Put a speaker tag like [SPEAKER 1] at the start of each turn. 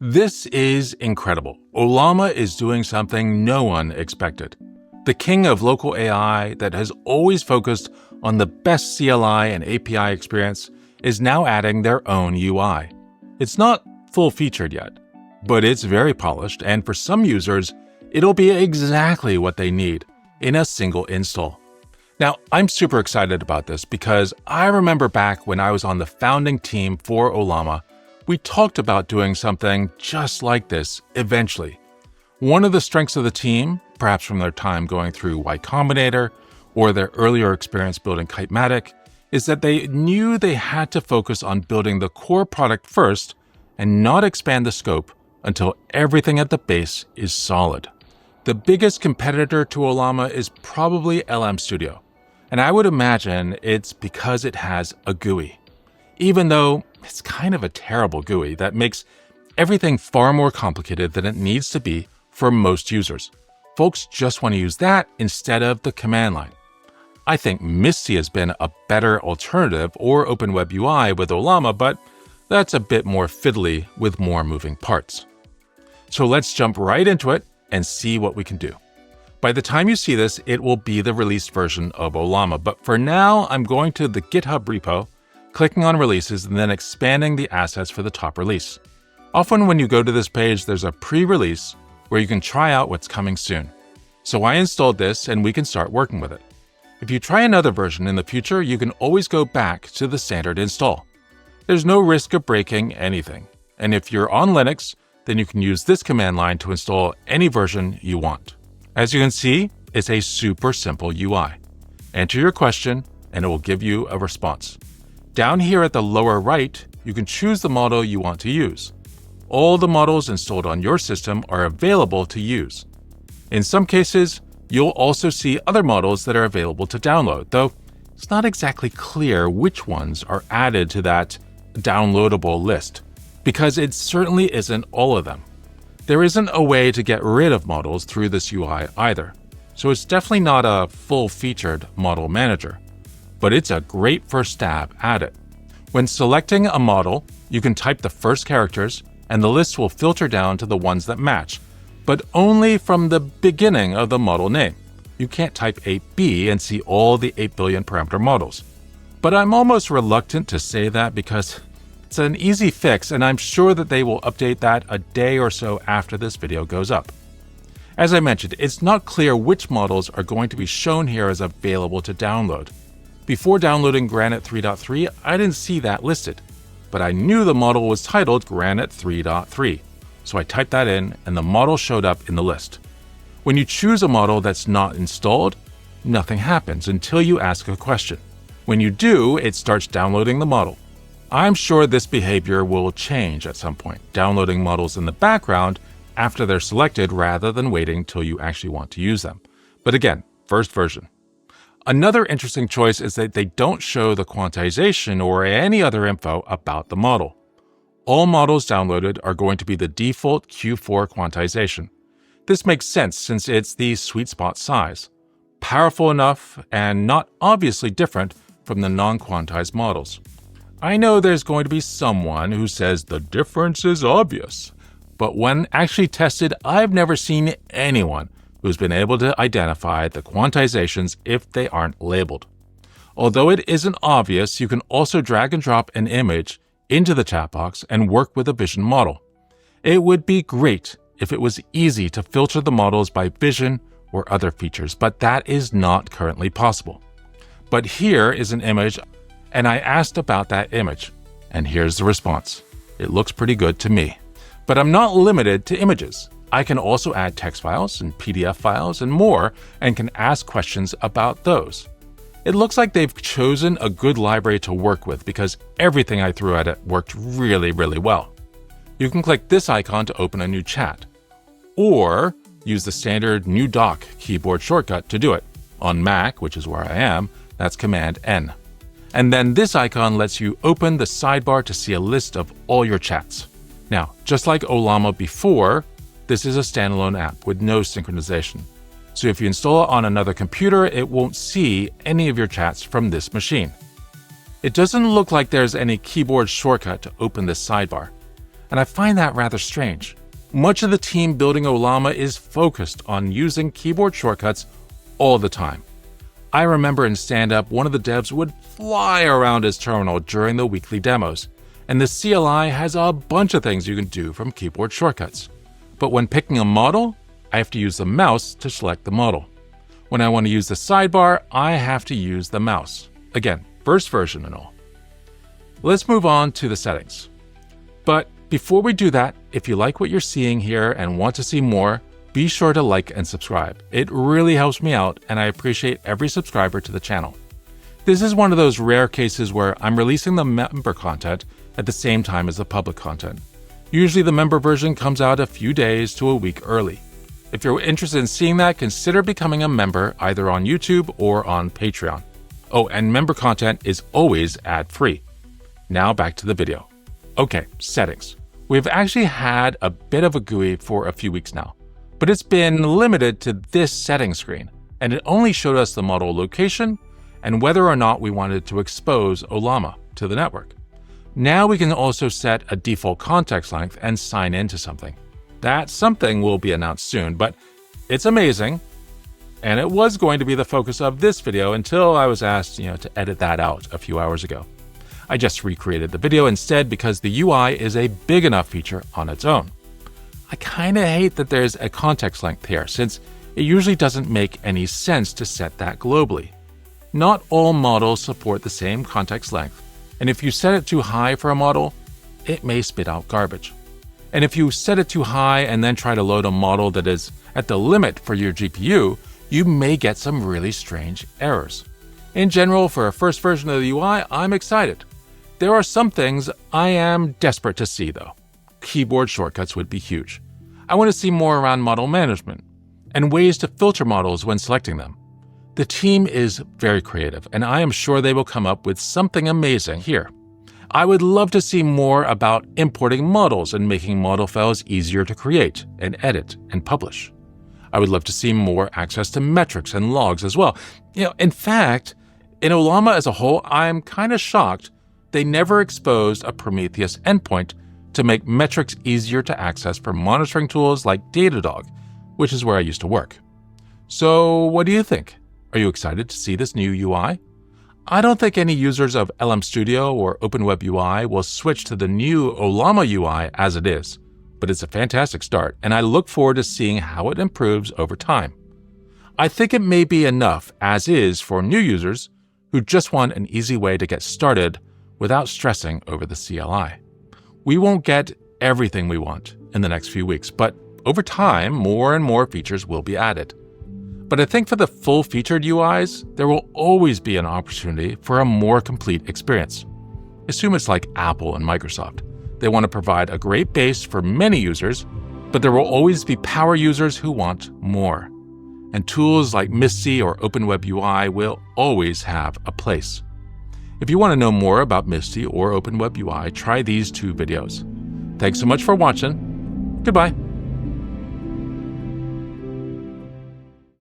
[SPEAKER 1] This is incredible. Ollama is doing something no one expected. The king of local AI that has always focused on the best CLI and API experience is now adding their own UI. It's not full-featured yet, but it's very polished, and for some users, it'll be exactly what they need in a single install. Now, I'm super excited about this because I remember back when I was on the founding team for Ollama, we talked about doing something just like this eventually. One of the strengths of the team, perhaps from their time going through Y Combinator or their earlier experience building Kitematic, is that they knew they had to focus on building the core product first and not expand the scope until everything at the base is solid. The biggest competitor to Ollama is probably LM Studio, and I would imagine it's because it has a GUI. Even though it's kind of a terrible GUI that makes everything far more complicated than it needs to be for most users. Folks just want to use that instead of the command line. I think MSTY has been a better alternative, or OpenWebUI with Ollama, but that's a bit more fiddly with more moving parts. So let's jump right into it and see what we can do. By the time you see this, it will be the released version of Ollama, but for now, I'm going to the GitHub repo, clicking on releases, and then expanding the assets for the top release. Often when you go to this page, there's a pre-release where you can try out what's coming soon. So I installed this and we can start working with it. If you try another version in the future, you can always go back to the standard install. There's no risk of breaking anything. And if you're on Linux, then you can use this command line to install any version you want. As you can see, it's a super simple UI. Enter your question and it will give you a response. Down here at the lower right, you can choose the model you want to use. All the models installed on your system are available to use. In some cases, you'll also see other models that are available to download, though it's not exactly clear which ones are added to that downloadable list, because it certainly isn't all of them. There isn't a way to get rid of models through this UI either, so it's definitely not a full-featured model manager, but it's a great first stab at it. When selecting a model, you can type the first characters, and the list will filter down to the ones that match, but only from the beginning of the model name. You can't type 8B and see all the 8 billion parameter models. But I'm almost reluctant to say that because it's an easy fix, and I'm sure that they will update that a day or so after this video goes up. As I mentioned, it's not clear which models are going to be shown here as available to download. Before downloading Granite 3.3, I didn't see that listed, but I knew the model was titled Granite 3.3, so I typed that in and the model showed up in the list. When you choose a model that's not installed, nothing happens until you ask a question. When you do, it starts downloading the model. I'm sure this behavior will change at some point, downloading models in the background after they're selected rather than waiting till you actually want to use them. But again, first version. Another interesting choice is that they don't show the quantization or any other info about the model. All models downloaded are going to be the default Q4 quantization. This makes sense since it's the sweet spot size, powerful enough and not obviously different from the non-quantized models. I know there's going to be someone who says the difference is obvious, but when actually tested, I've never seen anyone who's been able to identify the quantizations if they aren't labeled. Although it isn't obvious, you can also drag and drop an image into the chat box and work with a vision model. It would be great if it was easy to filter the models by vision or other features, but that is not currently possible. But here is an image, and I asked about that image, and here's the response. It looks pretty good to me. But I'm not limited to images. I can also add text files and PDF files and more, and can ask questions about those. It looks like they've chosen a good library to work with because everything I threw at it worked really, really well. You can click this icon to open a new chat, or use the standard New Doc keyboard shortcut to do it. On Mac, which is where I am, that's Command N. And then this icon lets you open the sidebar to see a list of all your chats. Now, just like Ollama before, this is a standalone app with no synchronization. So if you install it on another computer, it won't see any of your chats from this machine. It doesn't look like there's any keyboard shortcut to open this sidebar. and I find that rather strange. Much of the team building Ollama is focused on using keyboard shortcuts all the time. I remember in stand-up, one of the devs would fly around his terminal during the weekly demos, and the CLI has a bunch of things you can do from keyboard shortcuts. But when picking a model, I have to use the mouse to select the model. When I want to use the sidebar, I have to use the mouse. Again, first version and all. Let's move on to the settings. But before we do that, if you like what you're seeing here and want to see more, be sure to like and subscribe. It really helps me out, and I appreciate every subscriber to the channel. This is one of those rare cases where I'm releasing the member content at the same time as the public content. Usually the member version comes out a few days to a week early. If you're interested in seeing that, consider becoming a member either on YouTube or on Patreon. Oh, and member content is always ad-free. Now back to the video. Okay, settings. We've actually had a bit of a GUI for a few weeks now, but it's been limited to this settings screen, and it only showed us the model location and whether or not we wanted to expose Ollama to the network. Now we can also set a default context length and sign into something. That something will be announced soon, but it's amazing, and it was going to be the focus of this video until I was asked, to edit that out a few hours ago. I just recreated the video instead because the UI is a big enough feature on its own. I kind of hate that there's a context length here, since it usually doesn't make any sense to set that globally. Not all models support the same context length, and if you set it too high for a model, it may spit out garbage. And if you set it too high and then try to load a model that is at the limit for your GPU, you may get some really strange errors. In general, for a first version of the UI, I'm excited. There are some things I am desperate to see, though. Keyboard shortcuts would be huge. I want to see more around model management and ways to filter models when selecting them. The team is very creative, and I am sure they will come up with something amazing here. I would love to see more about importing models and making model files easier to create and edit and publish. I would love to see more access to metrics and logs as well. In fact, in Ollama as a whole, I'm kind of shocked they never exposed a Prometheus endpoint to make metrics easier to access for monitoring tools like Datadog, which is where I used to work. So what do you think? Are you excited to see this new UI? I don't think any users of LM Studio or OpenWebUI will switch to the new Ollama UI as it is, but it's a fantastic start, and I look forward to seeing how it improves over time. I think it may be enough as is for new users who just want an easy way to get started without stressing over the CLI. We won't get everything we want in the next few weeks, but over time, more and more features will be added. But I think for the full-featured UIs, there will always be an opportunity for a more complete experience. Assume it's like Apple and Microsoft. They want to provide a great base for many users, but there will always be power users who want more. And tools like MSTY or OpenWebUI will always have a place. If you want to know more about MSTY or OpenWebUI, try these two videos. Thanks so much for watching. Goodbye.